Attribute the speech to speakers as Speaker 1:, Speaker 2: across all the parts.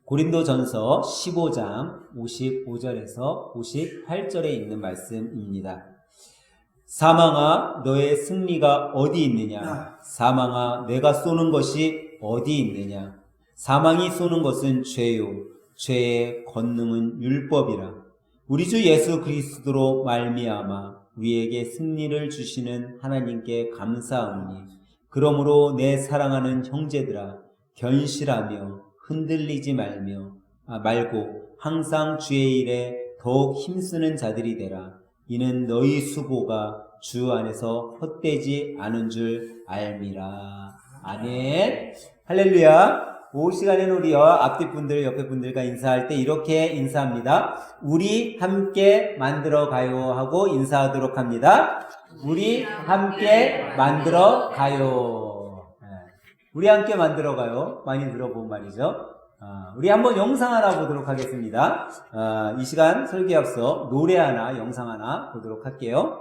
Speaker 1: 고린도전서 15장 55절에서 58절에 있는 말씀입니다. 사망아 너의 승리가 어디 있느냐? 사망아 내가 쏘는 것이 어디 있느냐? 사망이 쏘는 것은 죄요 죄의 권능은 율법이라. 우리 주 예수 그리스도로 말미암아 우리에게 승리를 주시는 하나님께 감사하오니 그러므로 내 사랑하는 형제들아 견실하며 흔들리지 말고 항상 주의 일에 더욱 힘쓰는 자들이 되라. 이는 너희 수고가 주 안에서 헛되지 않은 줄 알미라. 아멘. 할렐루야. 이 시간에는 우리 앞뒤 분들, 옆에 분들과 인사할 때 이렇게 인사합니다. 우리 함께 만들어 가요 하고 인사하도록 합니다. 우리 함께 만들어 가요. 우리 함께 만들어 가요. 많이 들어본 말이죠. 우리 한번 영상 하나 보도록 하겠습니다. 이 시간 설교에 앞서 노래 하나, 영상 하나 보도록 할게요.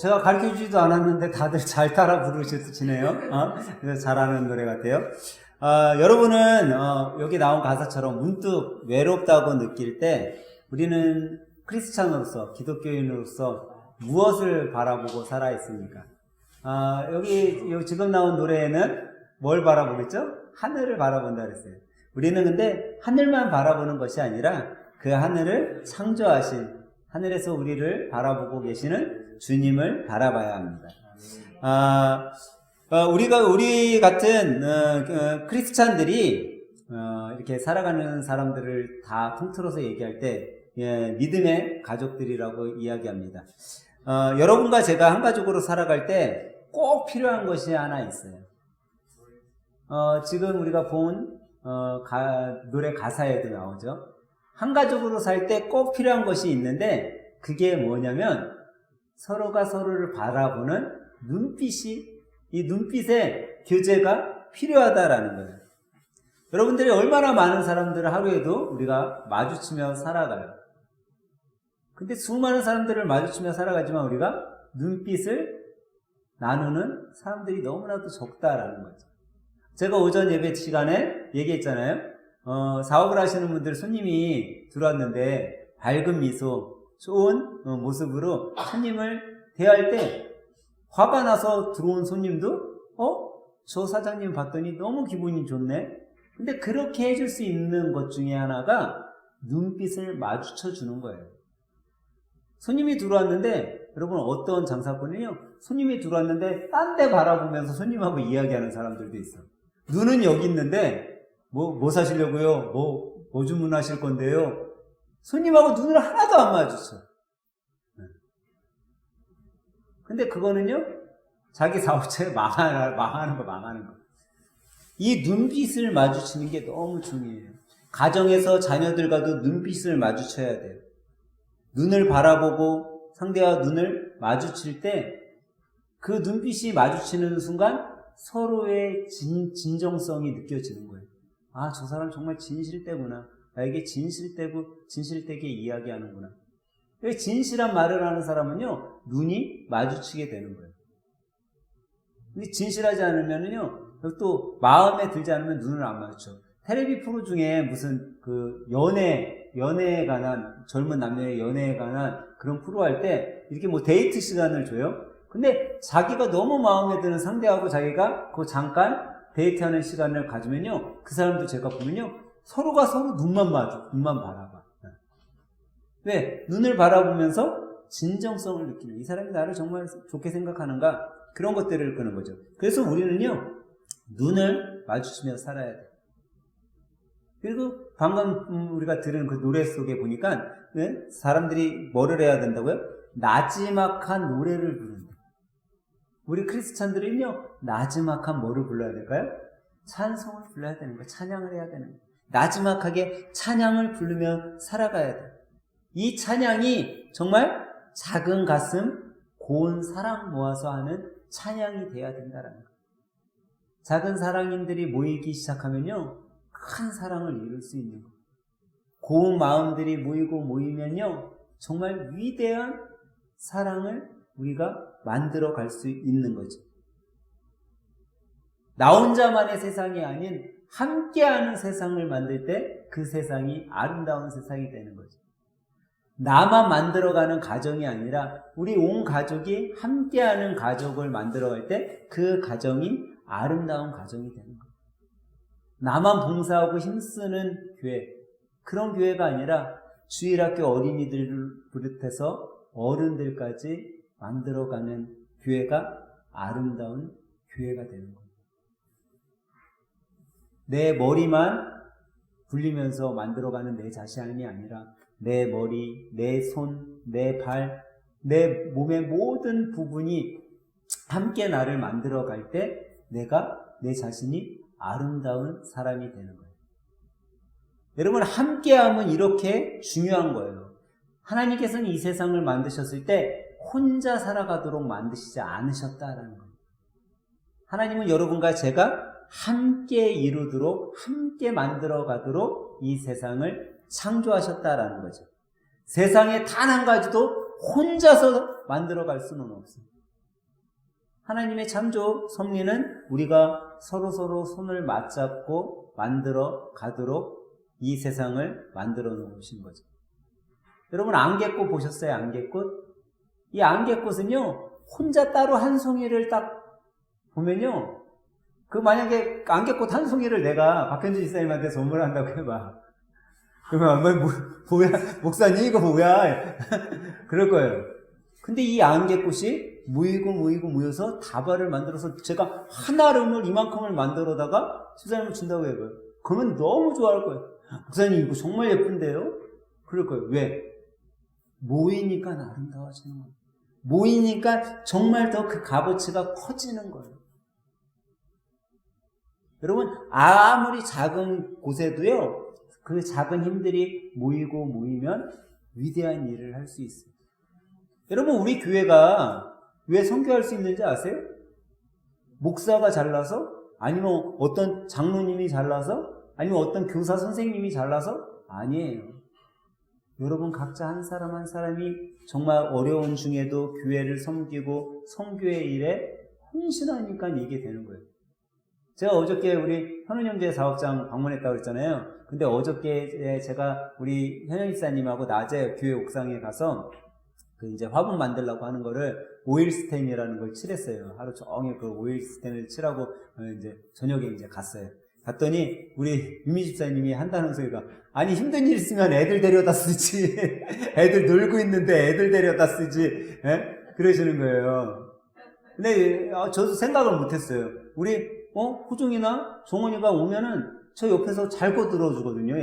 Speaker 1: 제가 가르쳐주지도 않았는데 다들 잘 따라 부르시네요. 그래서 잘하는 노래 같아요. 여러분은 여기 나온 가사처럼 문득 외롭다고 느낄 때 우리는 크리스찬으로서, 기독교인으로서 무엇을 바라보고 살아있습니까? 여기 지금 나온 노래에는 뭘 바라보겠죠? 하늘을 바라본다 그랬어요. 우리는 근데 하늘만 바라보는 것이 아니라 그 하늘을 창조하신, 하늘에서 우리를 바라보고 계시는 주님을 바라봐야 합니다. 우리 같은 크리스찬들이 이렇게 살아가는 사람들을 다 통틀어서 얘기할 때 믿음의 가족들이라고 이야기합니다. 여러분과 제가 한 가족으로 살아갈 때 꼭 필요한 것이 하나 있어요. 지금 우리가 본 노래 가사에도 나오죠. 한 가족으로 살 때 꼭 필요한 것이 있는데 그게 뭐냐면 서로가 서로를 바라보는 눈빛이, 이 눈빛의 교제가 필요하다라는 거예요. 여러분들이 얼마나 많은 사람들을 하루에도 우리가 마주치며 살아가요. 근데 수많은 사람들을 마주치며 살아가지만 우리가 눈빛을 나누는 사람들이 너무나도 적다라는 거죠. 제가 오전 예배 시간에 얘기했잖아요. 사업을 하시는 분들 손님이 들어왔는데 밝은 미소, 좋은 모습으로 손님을 대할 때 화가 나서 들어온 손님도 저 사장님 봤더니 너무 기분이 좋네. 근데 그렇게 해줄 수 있는 것 중에 하나가 눈빛을 마주쳐 주는 거예요. 손님이 들어왔는데 여러분 어떤 장사꾼이요? 손님이 들어왔는데 딴 데 바라보면서 손님하고 이야기하는 사람들도 있어. 눈은 여기 있는데 뭐 사시려고요? 뭐 주문하실 건데요? 손님하고 눈을 하나도 안 마주쳐. 근데 그거는요, 자기 사업체에 망하는 거. 이 눈빛을 마주치는 게 너무 중요해요. 가정에서 자녀들과도 눈빛을 마주쳐야 돼요. 눈을 바라보고 상대와 눈을 마주칠 때 그 눈빛이 마주치는 순간 서로의 진정성이 느껴지는 거예요. 아, 저 사람 정말 진실되구나. 나에게 진실되게 이야기하는구나. 진실한 말을 하는 사람은요, 눈이 마주치게 되는 거예요. 근데 진실하지 않으면요, 또 마음에 들지 않으면 눈을 안 마주쳐. 텔레비 프로 중에 무슨 그 연애에 관한, 젊은 남녀의 연애에 관한 그런 프로 할 때 이렇게 뭐 데이트 시간을 줘요. 근데 자기가 너무 마음에 드는 상대하고 자기가 그 잠깐 데이트하는 시간을 가지면요, 그 사람도 제가 보면요, 서로가 서로 눈만 바라봐. 왜? 눈을 바라보면서 진정성을 느끼는, 이 사람이 나를 정말 좋게 생각하는가? 그런 것들을 끄는 거죠. 그래서 우리는요, 눈을 마주치며 살아야 돼. 그리고 방금 우리가 들은 그 노래 속에 보니까, 네? 사람들이 뭐를 해야 된다고요? 나지막한 노래를 부른다. 우리 크리스찬들은요, 나지막한 뭐를 불러야 될까요? 찬송을 불러야 되는 거예요. 찬양을 해야 되는 거예요. 나지막하게 찬양을 부르며 살아가야 돼요. 이 찬양이 정말 작은 가슴, 고운 사랑 모아서 하는 찬양이 돼야 된다는 거예요. 작은 사랑인들이 모이기 시작하면요, 큰 사랑을 이룰 수 있는 거예요. 고운 마음들이 모이면요, 정말 위대한 사랑을 우리가 만들어 갈 수 있는 거죠. 나 혼자만의 세상이 아닌 함께하는 세상을 만들 때 그 세상이 아름다운 세상이 되는 거죠. 나만 만들어가는 가정이 아니라 우리 온 가족이 함께하는 가족을 만들어갈 때 그 가정이 아름다운 가정이 되는 거예요. 나만 봉사하고 힘쓰는 교회, 그런 교회가 아니라 주일학교 어린이들을 비롯해서 어른들까지 만들어가는 교회가 아름다운 교회가 되는 거예요. 내 머리만 굴리면서 만들어가는 내 자신이 아니라 내 머리, 내 손, 내 발, 내 몸의 모든 부분이 함께 나를 만들어갈 때 내 자신이 아름다운 사람이 되는 거예요. 여러분, 함께함은 이렇게 중요한 거예요. 하나님께서는 이 세상을 만드셨을 때 혼자 살아가도록 만드시지 않으셨다라는 거예요. 하나님은 여러분과 제가 함께 이루도록, 함께 만들어가도록 이 세상을 창조하셨다라는 거죠. 세상에 단 한 가지도 혼자서 만들어갈 수는 없습니다. 하나님의 창조 섭리는 우리가 서로 손을 맞잡고 만들어 가도록 이 세상을 만들어 놓으신 거죠. 여러분, 안개꽃 보셨어요? 안개꽃? 이 안개꽃은요, 혼자 따로 한 송이를 딱 보면요, 그 만약에 안개꽃 한 송이를 내가 박현준 집사님한테 선물한다고 해봐. 그러면 뭐야, 목사님 이거 뭐야? 그럴 거예요. 근데 이 안개꽃이 모여서 다발을 만들어서 제가 한 알음을 이만큼을 만들어다가 집사님을 준다고 해봐요. 그러면 너무 좋아할 거예요. 목사님 이거 정말 예쁜데요? 그럴 거예요. 왜? 모이니까 아름다워지는 거예요. 모이니까 정말 더 그 값어치가 커지는 거예요. 여러분, 아무리 작은 곳에도요, 그 작은 힘들이 모이면 위대한 일을 할 수 있어요. 여러분, 우리 교회가 왜 선교할 수 있는지 아세요? 목사가 잘나서? 아니면 어떤 장로님이 잘나서? 아니면 어떤 교사 선생님이 잘나서? 아니에요. 여러분 각자 한 사람 한 사람이 정말 어려운 중에도 교회를 섬기고 선교의 일에 헌신하니까 이게 되는 거예요. 제가 어저께 우리 현우 형제 사업장 방문했다고 그랬잖아요. 근데 어저께 제가 우리 현영 집사님하고 낮에 교회 옥상에 가서 그 이제 화분 만들려고 하는 거를 오일 스텐이라는 걸 칠했어요. 하루 종일 그 오일 스텐을 칠하고 이제 저녁에 이제 갔어요. 갔더니 우리 유미 집사님이 한다는 소리가, 아니 힘든 일 있으면 애들 데려다 쓰지. 애들 놀고 있는데 애들 데려다 쓰지. 에? 그러시는 거예요. 근데 저도 생각을 못했어요. 우리 호종이나 종원이가 오면은 저 옆에서 잘 거들어주거든요,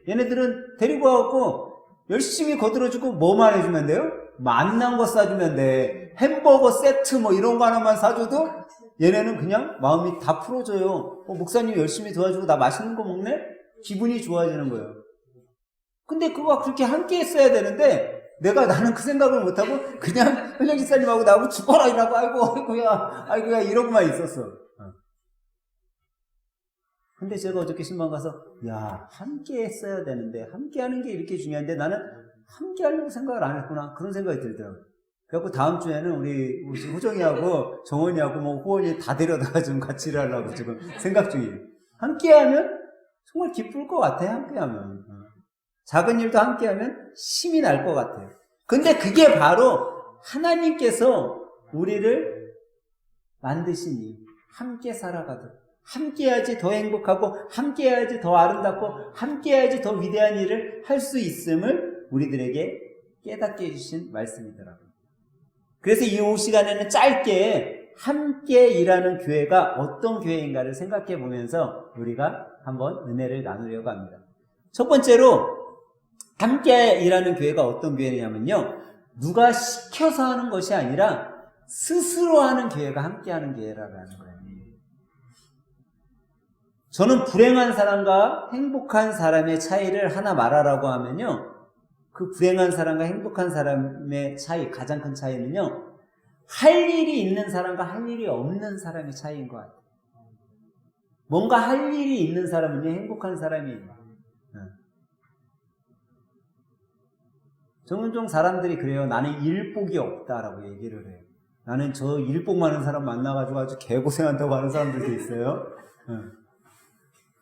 Speaker 1: 얘네들은 데리고 와갖고 열심히 거들어주고 뭐만 해주면 돼요? 맛난 거 싸주면 돼. 햄버거 세트 뭐 이런 거 하나만 사줘도 얘네는 그냥 마음이 다 풀어져요. 목사님 열심히 도와주고 나 맛있는 거 먹네? 기분이 좋아지는 거예요. 근데 그거 그렇게 함께 했어야 되는데 나는 그 생각을 못하고 그냥 흘령 집사님하고 나하고 죽어라 이라고 아이고야 이러고만 있었어. 근데 제가 어저께 신방 가서 함께 했어야 되는데 함께 하는 게 이렇게 중요한데 나는 함께 하려고 생각을 안 했구나 그런 생각이 들더라고요. 그래갖고 다음 주에는 우리 호정이하고 정원이하고 호원이 다 데려다가 좀 같이 일하려고 지금 생각 중이에요. 함께 하면 정말 기쁠 것 같아요. 함께 하면 작은 일도 함께 하면 힘이 날 것 같아요. 근데 그게 바로 하나님께서 우리를 만드시니 함께 살아가도록 함께 해야지 더 행복하고 함께 해야지 더 아름답고 함께 해야지 더 위대한 일을 할 수 있음을 우리들에게 깨닫게 해주신 말씀이더라고요. 그래서 이 오후 시간에는 짧게 함께 일하는 교회가 어떤 교회인가를 생각해 보면서 우리가 한번 은혜를 나누려고 합니다. 첫 번째로 함께 일하는 교회가 어떤 교회냐면요, 누가 시켜서 하는 것이 아니라 스스로 하는 교회가 함께 하는 교회라는 거예요. 저는 불행한 사람과 행복한 사람의 차이를 하나 말하라고 하면요, 그 불행한 사람과 행복한 사람의 차이, 가장 큰 차이는요, 할 일이 있는 사람과 할 일이 없는 사람의 차이인 것 같아요. 뭔가 할 일이 있는 사람은요, 행복한 사람이에요. 종종 사람들이 그래요. 나는 일복이 없다라고 얘기를 해요. 나는 저 일복 많은 사람 만나가지고 아주 개고생한다고 하는 사람들도 있어요.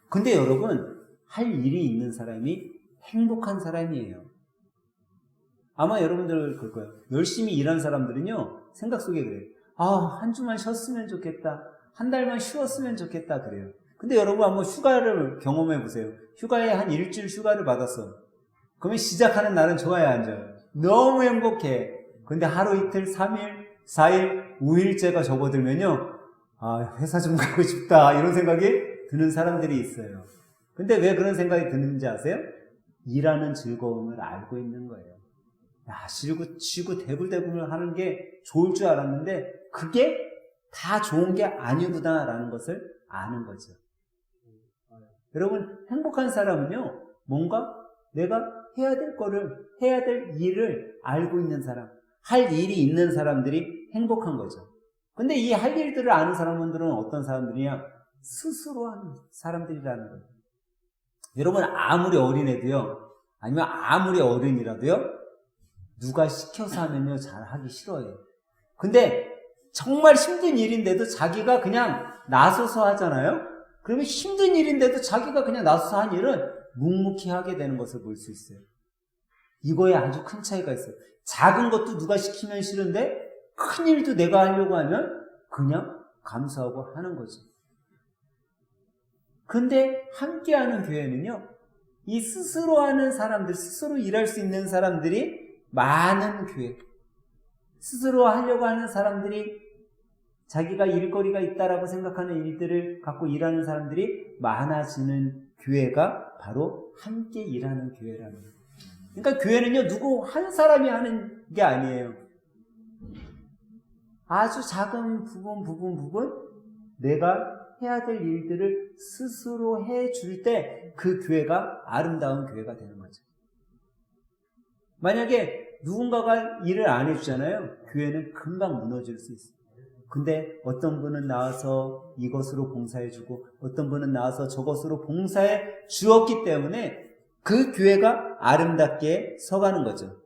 Speaker 1: 근데 여러분, 할 일이 있는 사람이 행복한 사람이에요. 아마 여러분들 그럴 거예요. 열심히 일한 사람들은요, 생각 속에 그래요. 한 주만 쉬었으면 좋겠다. 한 달만 쉬었으면 좋겠다. 그래요. 근데 여러분 한번 휴가를 경험해 보세요. 휴가에 한 일주일 휴가를 받았어. 그러면 시작하는 날은 좋아요, 안 좋아요? 너무 행복해. 근데 하루 이틀, 3일, 4일, 5일째가 접어들면요, 회사 좀 가고 싶다. 이런 생각이 드는 사람들이 있어요. 근데 왜 그런 생각이 드는지 아세요? 일하는 즐거움을 알고 있는 거예요. 쉬고 대굴대굴 하는 게 좋을 줄 알았는데 그게 다 좋은 게 아니구나라는 것을 아는 거죠. 여러분, 행복한 사람은요, 뭔가 내가 해야 될 일을 알고 있는 사람, 할 일이 있는 사람들이 행복한 거죠. 근데 이 할 일들을 아는 사람들은 어떤 사람들이냐? 스스로 하는 사람들이라는 거예요. 여러분, 아무리 어린애도요, 아니면 아무리 어른이라도요, 누가 시켜서 하면요, 잘 하기 싫어해요. 근데 정말 힘든 일인데도 자기가 그냥 나서서 하잖아요? 그러면 힘든 일인데도 자기가 그냥 나서서 한 일은 묵묵히 하게 되는 것을 볼 수 있어요. 이거에 아주 큰 차이가 있어요. 작은 것도 누가 시키면 싫은데 큰 일도 내가 하려고 하면 그냥 감사하고 하는 거죠. 근데 함께하는 교회는요, 이 스스로 하는 사람들, 스스로 일할 수 있는 사람들이 많은 교회, 스스로 하려고 하는 사람들이 자기가 일거리가 있다라고 생각하는 일들을 갖고 일하는 사람들이 많아지는 교회가 바로 함께 일하는 교회라는 거예요. 그러니까 교회는요, 누구 한 사람이 하는 게 아니에요. 아주 작은 부분 내가 해야 될 일들을 스스로 해줄 때 그 교회가 아름다운 교회가 되는 거죠. 만약에 누군가가 일을 안 해주잖아요. 교회는 금방 무너질 수 있어요. 근데 어떤 분은 나와서 이것으로 봉사해주고 어떤 분은 나와서 저것으로 봉사해 주었기 때문에 그 교회가 아름답게 서가는 거죠.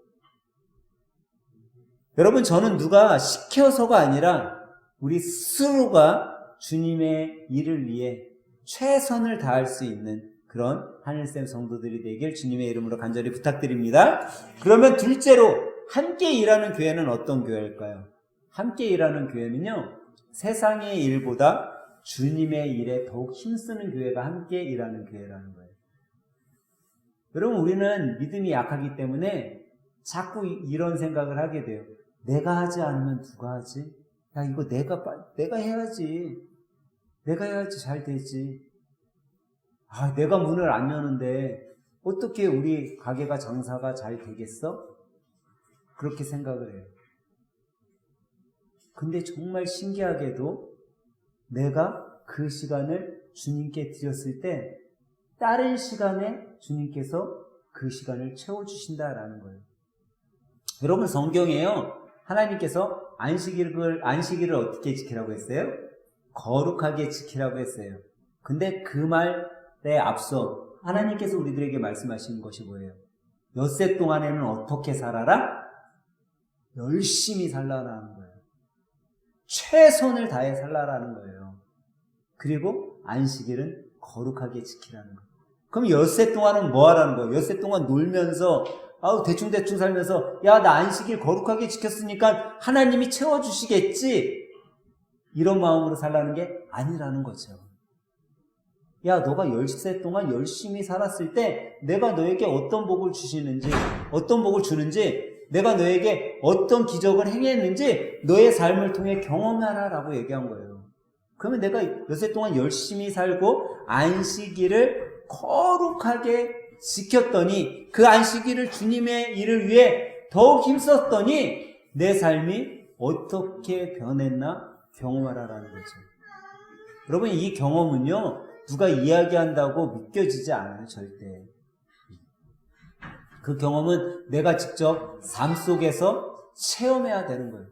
Speaker 1: 여러분, 저는 누가 시켜서가 아니라 우리 스스로가 주님의 일을 위해 최선을 다할 수 있는 그런 하늘샘 성도들이 되길 주님의 이름으로 간절히 부탁드립니다. 그러면 둘째로, 함께 일하는 교회는 어떤 교회일까요? 함께 일하는 교회는요, 세상의 일보다 주님의 일에 더욱 힘쓰는 교회가 함께 일하는 교회라는 거예요. 여러분, 우리는 믿음이 약하기 때문에 자꾸 이런 생각을 하게 돼요. 내가 하지 않으면 누가 하지? 이거 내가 해야지. 내가 해야지 잘 되지. 아, 내가 문을 안 여는데 어떻게 우리 가게가 장사가 잘 되겠어? 그렇게 생각을 해요. 근데 정말 신기하게도 내가 그 시간을 주님께 드렸을 때 다른 시간에 주님께서 그 시간을 채워주신다라는 거예요. 여러분, 성경에요, 하나님께서 안식일을 어떻게 지키라고 했어요? 거룩하게 지키라고 했어요. 근데 그 말에 앞서 하나님께서 우리들에게 말씀하시는 것이 뭐예요? 엿새 동안에는 어떻게 살아라? 열심히 살라라는 거예요. 최선을 다해 살라라는 거예요. 그리고 안식일은 거룩하게 지키라는 거예요. 그럼 엿새 동안은 뭐 하라는 거예요? 엿새 동안 놀면서 대충 살면서 야, 나 안식일 거룩하게 지켰으니까 하나님이 채워주시겠지, 이런 마음으로 살라는 게 아니라는 거죠. 야, 너가 엿새 동안 열심히 살았을 때 내가 너에게 어떤 복을 주시는지, 어떤 복을 주는지, 내가 너에게 어떤 기적을 행했는지 너의 삶을 통해 경험하라라고 얘기한 거예요. 그러면 내가 엿새 동안 열심히 살고 안식일을 거룩하게 지켰더니, 그 안식일을 주님의 일을 위해 더욱 힘썼더니 내 삶이 어떻게 변했나 경험하라라는 거죠. 여러분, 이 경험은요, 누가 이야기한다고 믿겨지지 않아요, 절대. 그 경험은 내가 직접 삶 속에서 체험해야 되는 거예요.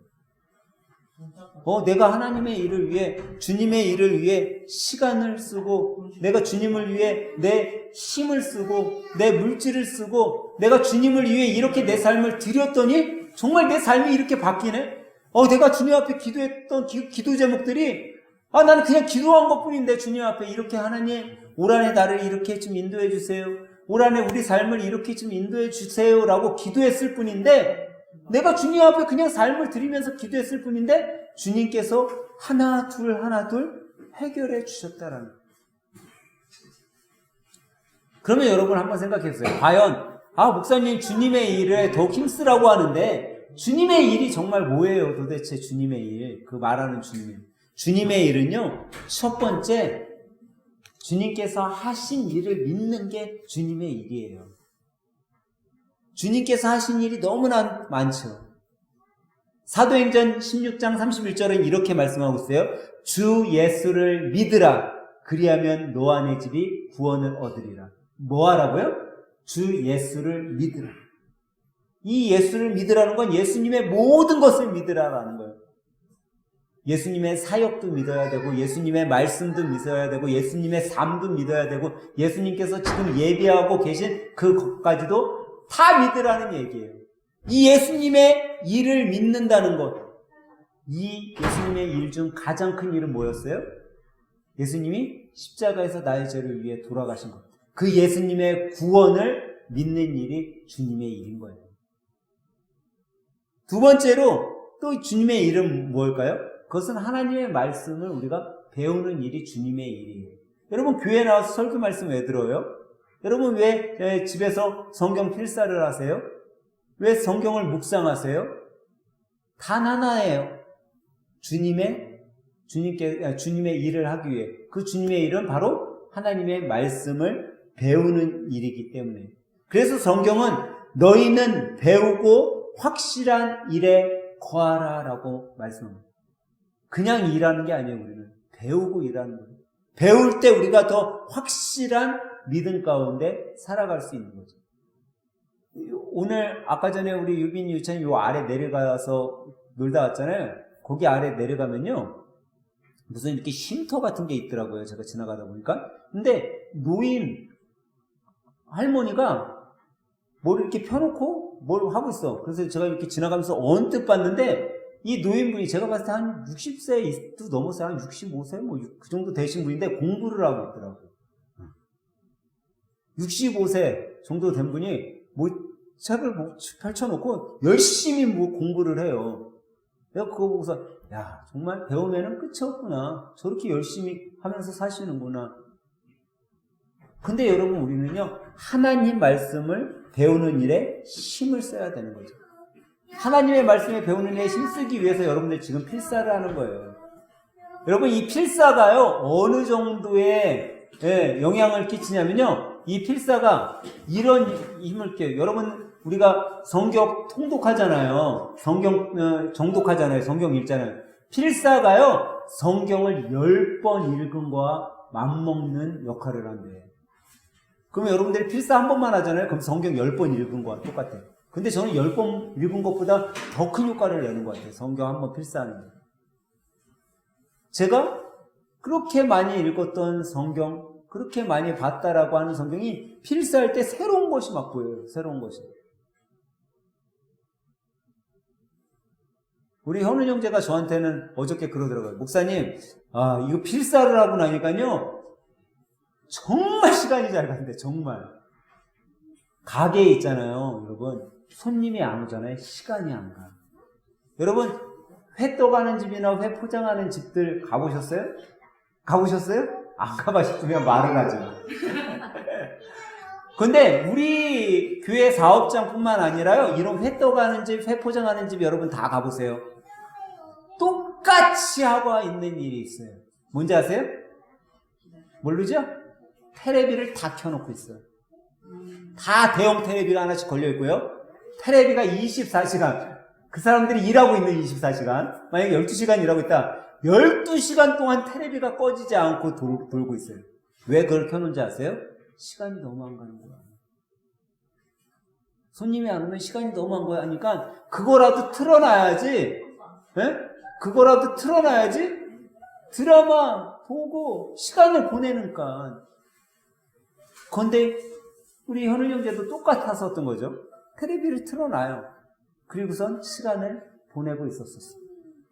Speaker 1: 내가 하나님의 일을 위해, 주님의 일을 위해 시간을 쓰고, 내가 주님을 위해 내 힘을 쓰고, 내 물질을 쓰고, 내가 주님을 위해 이렇게 내 삶을 드렸더니 정말 내 삶이 이렇게 바뀌네? 내가 주님 앞에 기도했던 기도 제목들이, 나는 그냥 기도한 것 뿐인데, 주님 앞에 이렇게 하나님, 올 한해 나를 이렇게 좀 인도해 주세요. 올 한해 우리 삶을 이렇게 좀 인도해 주세요. 라고 기도했을 뿐인데, 내가 주님 앞에 그냥 삶을 드리면서 기도했을 뿐인데, 주님께서 하나 둘 해결해 주셨다라는 거예요. 그러면 여러분 한번 생각해 보세요. 과연 목사님 주님의 일에 더욱 힘쓰라고 하는데, 주님의 일이 정말 뭐예요? 도대체 주님의 일, 그 말하는 주님의 일은요, 첫 번째, 주님께서 하신 일을 믿는 게 주님의 일이에요. 주님께서 하신 일이 너무나 많죠. 사도행전 16장 31절은 이렇게 말씀하고 있어요. 주 예수를 믿으라. 그리하면 너 안의 집이 구원을 얻으리라. 뭐 하라고요? 주 예수를 믿으라. 이 예수를 믿으라는 건 예수님의 모든 것을 믿으라라는 거예요. 예수님의 사역도 믿어야 되고, 예수님의 말씀도 믿어야 되고, 예수님의 삶도 믿어야 되고, 예수님께서 지금 예비하고 계신 그것까지도 다 믿으라는 얘기예요. 이 예수님의 일을 믿는다는 것, 이 예수님의 일 중 가장 큰 일은 뭐였어요? 예수님이 십자가에서 나의 죄를 위해 돌아가신 것. 그 예수님의 구원을 믿는 일이 주님의 일인 거예요. 두 번째로 또 주님의 일은 뭘까요? 그것은 하나님의 말씀을 우리가 배우는 일이 주님의 일이에요. 여러분, 교회 나와서 설교 말씀 왜 들어요? 여러분, 왜 집에서 성경 필사를 하세요? 왜 성경을 묵상하세요? 단 하나예요. 주님의 일을 하기 위해. 그 주님의 일은 바로 하나님의 말씀을 배우는 일이기 때문에. 그래서 성경은 너희는 배우고 확실한 일에 거하라라고 말씀합니다. 그냥 일하는 게 아니에요. 우리는 배우고 일하는 거예요. 배울 때 우리가 더 확실한 믿음 가운데 살아갈 수 있는 거죠. 오늘 아까 전에 우리 유빈이 유찬이 요 아래 내려가서 놀다 왔잖아요. 거기 아래 내려가면요, 무슨 이렇게 쉼터 같은 게 있더라고요. 제가 지나가다 보니까. 근데 노인 할머니가 뭘 이렇게 펴놓고 뭘 하고 있어. 그래서 제가 이렇게 지나가면서 언뜻 봤는데, 이 노인분이 제가 봤을 때 한 60세도 넘었어요. 한 65세? 그 정도 되신 분인데 공부를 하고 있더라고요. 65세 정도 된 분이 책을 펼쳐놓고 열심히 공부를 해요. 내가 그거 보고서, 야, 정말 배우면은 끝이 없구나. 저렇게 열심히 하면서 사시는구나. 근데 여러분, 우리는요, 하나님 말씀을 배우는 일에 힘을 써야 되는 거죠. 하나님의 말씀에 배우는 일에 힘쓰기 위해서 여러분들 지금 필사를 하는 거예요. 여러분 이 필사가요 어느 정도의 영향을 끼치냐면요, 이 필사가 이런 힘을 끼요. 여러분 우리가 성경 통독하잖아요. 성경 정독하잖아요. 성경 읽잖아요. 필사가요 성경을 10번 읽은 거와 맞먹는 역할을 한대요. 그러면 여러분들이 필사 한 번만 하잖아요. 그럼 성경 10번 읽은 거와 똑같아요. 근데 저는 10번 읽은 것보다 더 큰 효과를 내는 것 같아요. 성경 한 번 필사하는 게. 제가 그렇게 많이 읽었던 성경, 그렇게 많이 봤다라고 하는 성경이 필사할 때 새로운 것이 막 보여요. 새로운 것이. 우리 현우 형제가 저한테는 어저께 그러더라고요. 목사님, 이거 필사를 하고 나니까요 정말 시간이 잘 가는데, 정말. 가게에 있잖아요, 여러분. 손님이 안 오잖아요. 시간이 안 가. 여러분, 회 떠가는 집이나 회 포장하는 집들 가보셨어요? 가보셨어요? 안 가보셨으면 말을 하죠. 근데 우리 교회 사업장뿐만 아니라요, 이런 회 떠가는 집, 회 포장하는 집 여러분 다 가보세요. 똑같이 하고 있는 일이 있어요. 뭔지 아세요? 모르죠? 테레비를 다 켜놓고 있어요. 다 대형 테레비가 하나씩 걸려있고요. 테레비가 24시간, 그 사람들이 일하고 있는 24시간, 만약에 12시간 일하고 있다, 12시간 동안 테레비가 꺼지지 않고 돌고 있어요. 왜 그걸 켜놓은지 아세요? 시간이 너무 안 가는 거야. 손님이 안 오면 시간이 너무 안 가야 하니까 그거라도 틀어놔야지. 그거라도 틀어놔야지 드라마 보고 시간을 보내니까. 그런데 우리 현우 형제도 똑같았었던 거죠. 테레비를 틀어놔요. 그리고선 시간을 보내고 있었었어.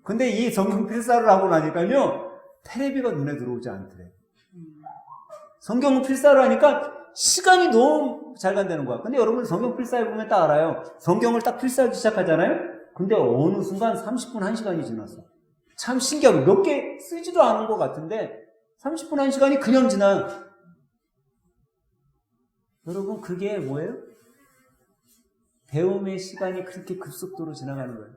Speaker 1: 근데 이 성경 필사를 하고 나니까요, 테레비가 눈에 들어오지 않더래. 성경 필사를 하니까 시간이 너무 잘 간다는 거야. 근데 여러분 성경 필사해 보면 딱 알아요. 성경을 딱 필사하기 시작하잖아요. 근데 어느 순간 30분, 1시간이 지났어. 참 신기하고 몇 개 쓰지도 않은 것 같은데 30분, 1시간이 그냥 지나. 여러분 그게 뭐예요? 배움의 시간이 그렇게 급속도로 지나가는 거예요.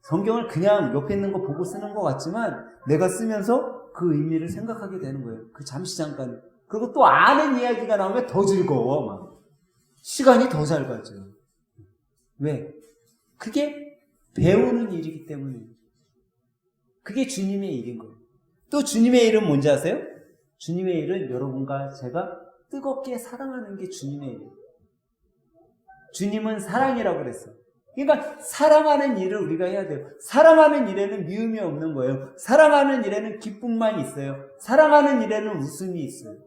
Speaker 1: 성경을 그냥 옆에 있는 거 보고 쓰는 것 같지만 내가 쓰면서 그 의미를 생각하게 되는 거예요. 그 잠시 잠깐. 그리고 또 아는 이야기가 나오면 더 즐거워. 막. 시간이 더 잘 가죠. 왜? 그게 배우는 일이기 때문에. 그게 주님의 일인 거예요. 또 주님의 일은 뭔지 아세요? 주님의 일은 여러분과 제가 뜨겁게 사랑하는 게 주님의 일이에요. 주님은 사랑이라고 그랬어요. 그러니까 사랑하는 일을 우리가 해야 돼요. 사랑하는 일에는 미움이 없는 거예요. 사랑하는 일에는 기쁨만 있어요. 사랑하는 일에는 웃음이 있어요.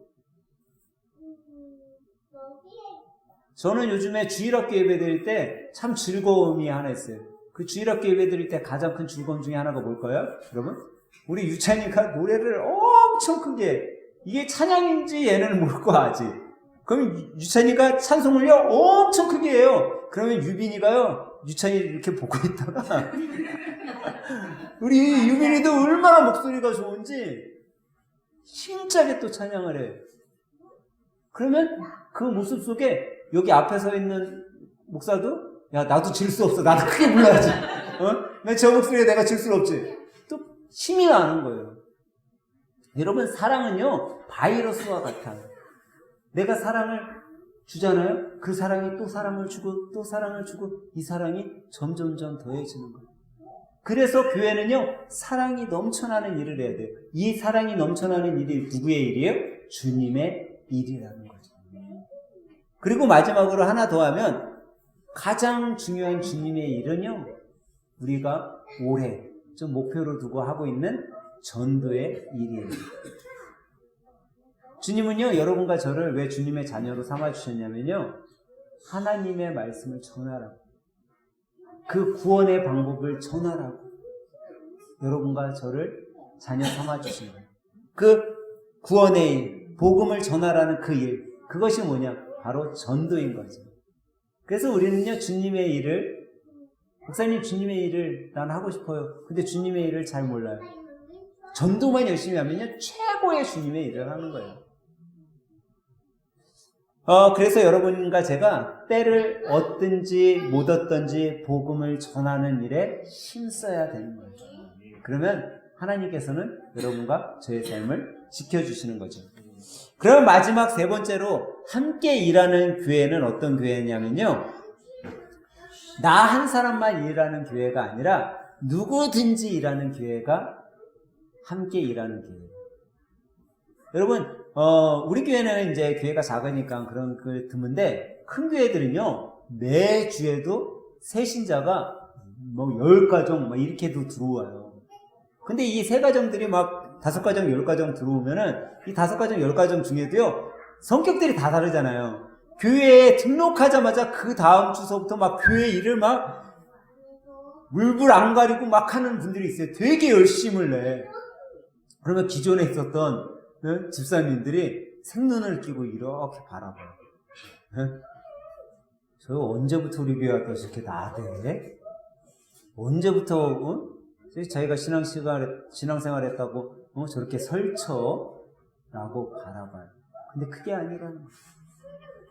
Speaker 1: 저는 요즘에 주일학교 예배 드릴 때 참 즐거움이 하나 있어요. 그 주일학교 예배 드릴 때 가장 큰 즐거움 중에 하나가 뭘까요? 여러분? 우리 유찬이가 노래를 엄청 크게, 이게 찬양인지 얘는 모르고 아직. 그럼 유찬이가 찬송을요 엄청 크게 해요. 그러면 유빈이가요 유찬이를 이렇게 보고 있다가 우리 유빈이도 얼마나 목소리가 좋은지 힘차게 또 찬양을 해요. 그러면 그 모습 속에 여기 앞에 서 있는 목사도 야 나도 질 수 없어, 나도 크게 불러야지, 내 저 목소리에 내가 질 수 없지, 또 힘이 나는 거예요. 여러분 사랑은요 바이러스와 같아요. 내가 사랑을 주잖아요. 그 사랑이 또 사랑을 주고 또 사랑을 주고 이 사랑이 점점점 더해지는 거예요. 그래서 교회는요 사랑이 넘쳐나는 일을 해야 돼요. 이 사랑이 넘쳐나는 일이 누구의 일이에요? 주님의 일이라는 거죠. 그리고 마지막으로 하나 더 하면 가장 중요한 주님의 일은요 우리가 올해 좀 목표로 두고 하고 있는 전도의 일이에요. 주님은요 여러분과 저를 왜 주님의 자녀로 삼아주셨냐면요 하나님의 말씀을 전하라고, 그 구원의 방법을 전하라고 여러분과 저를 자녀 삼아주신 거예요. 그 구원의 일, 복음을 전하라는 그 일, 그것이 뭐냐? 바로 전도인 거죠. 그래서 우리는요 주님의 일을, 목사님 주님의 일을 난 하고 싶어요. 근데 주님의 일을 잘 몰라요. 전도만 열심히 하면요 최고의 주님의 일을 하는 거예요. 그래서 여러분과 제가 때를 얻든지 못 얻든지 복음을 전하는 일에 힘써야 되는 거예요. 그러면 하나님께서는 여러분과 저의 삶을 지켜주시는 거죠. 그럼 마지막 세 번째로 함께 일하는 교회는 어떤 교회냐면요, 나 한 사람만 일하는 교회가 아니라 누구든지 일하는 교회가 함께 일하는 교회예요. 여러분, 우리 교회는 이제 교회가 작으니까 그런 걸 드문데, 큰 교회들은요, 매주에도 새 신자가 뭐 10가정 막 이렇게도 들어와요. 근데 이 세 가정들이 막 5가정, 10가정 들어오면은 이 5가정, 10가정 중에도요, 성격들이 다 다르잖아요. 교회에 등록하자마자 그 다음 주서부터 막 교회 일을 막 물불 안 가리고 막 하는 분들이 있어요. 되게 열심을 내. 그러면 기존에 있었던 집사님들이 생눈을 끼고 이렇게 바라봐요. 저 언제부터 우리 교회 왔다 저렇게 나대? 언제부터 자기가 신앙생활 했다고 저렇게 설쳐? 라고 바라봐요. 근데 그게 아니라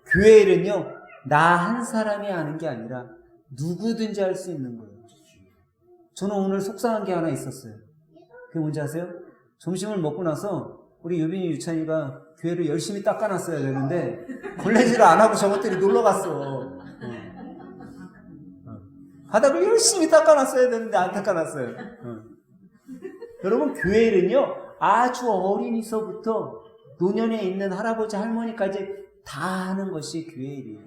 Speaker 1: 교회 일은요, 나 한 사람이 하는 게 아니라 누구든지 할 수 있는 거예요. 저는 오늘 속상한 게 하나 있었어요. 그게 뭔지 아세요? 점심을 먹고 나서 우리 유빈이 유찬이가 교회를 열심히 닦아놨어야 되는데 걸레질을 안 하고 저것들이 놀러 갔어. 바닥을 열심히 닦아놨어야 되는데 안 닦아놨어요. 여러분, 교회 일은요, 아주 어린이서부터 노년에 있는 할아버지 할머니까지 다 하는 것이 교회 일이에요.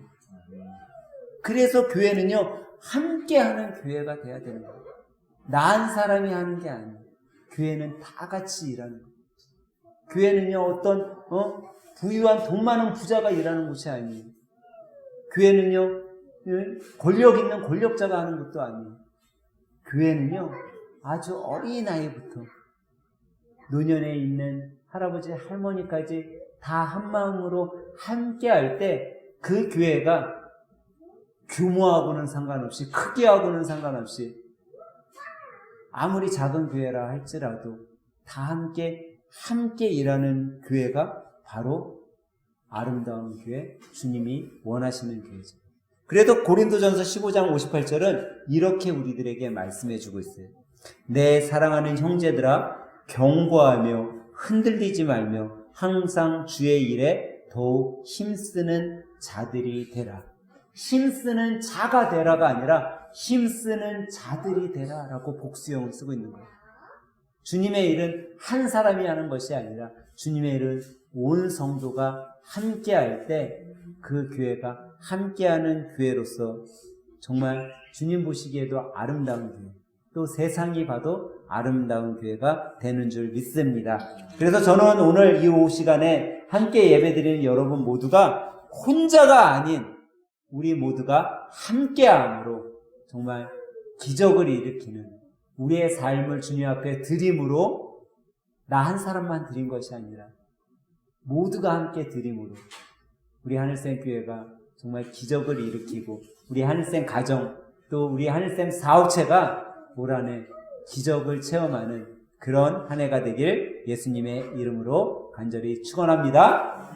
Speaker 1: 그래서 교회는요, 함께 하는 교회가 돼야 되는 거예요. 나 한 사람이 하는 게 아니에요. 교회는 다 같이 일하는 거예요. 교회는요, 어떤 부유한 돈 많은 부자가 일하는 곳이 아니에요. 교회는요, 권력 있는 권력자가 하는 것도 아니에요. 교회는요, 아주 어린아이부터 노년에 있는 할아버지 할머니까지 다 한마음으로 함께 할 때 그 교회가 규모하고는 상관없이, 크기하고는 상관없이, 아무리 작은 교회라 할지라도 다 함께 일하는 교회가 바로 아름다운 교회, 주님이 원하시는 교회죠. 그래도 고린도전서 15장 58절은 이렇게 우리들에게 말씀해 주고 있어요. 내 사랑하는 형제들아, 경고하며 흔들리지 말며 항상 주의 일에 더욱 힘쓰는 자들이 되라. 힘쓰는 자가 되라가 아니라 힘쓰는 자들이 되라 라고 복수형을 쓰고 있는 거예요. 주님의 일은 한 사람이 하는 것이 아니라 주님의 일은 온 성도가 함께 할 때 그 교회가 함께하는 교회로서 정말 주님 보시기에도 아름다운 교회, 또 세상이 봐도 아름다운 교회가 되는 줄 믿습니다. 그래서 저는 오늘 이 오후 시간에 함께 예배드리는 여러분 모두가 혼자가 아닌 우리 모두가 함께함으로 정말 기적을 일으키는 우리의 삶을 주님 앞에 드림으로, 나 한 사람만 드린 것이 아니라 모두가 함께 드림으로 우리 하늘샘 교회가 정말 기적을 일으키고 우리 하늘샘 가정, 또 우리 하늘샘 사업체가 올 한해 기적을 체험하는 그런 한 해가 되길 예수님의 이름으로 간절히 축원합니다.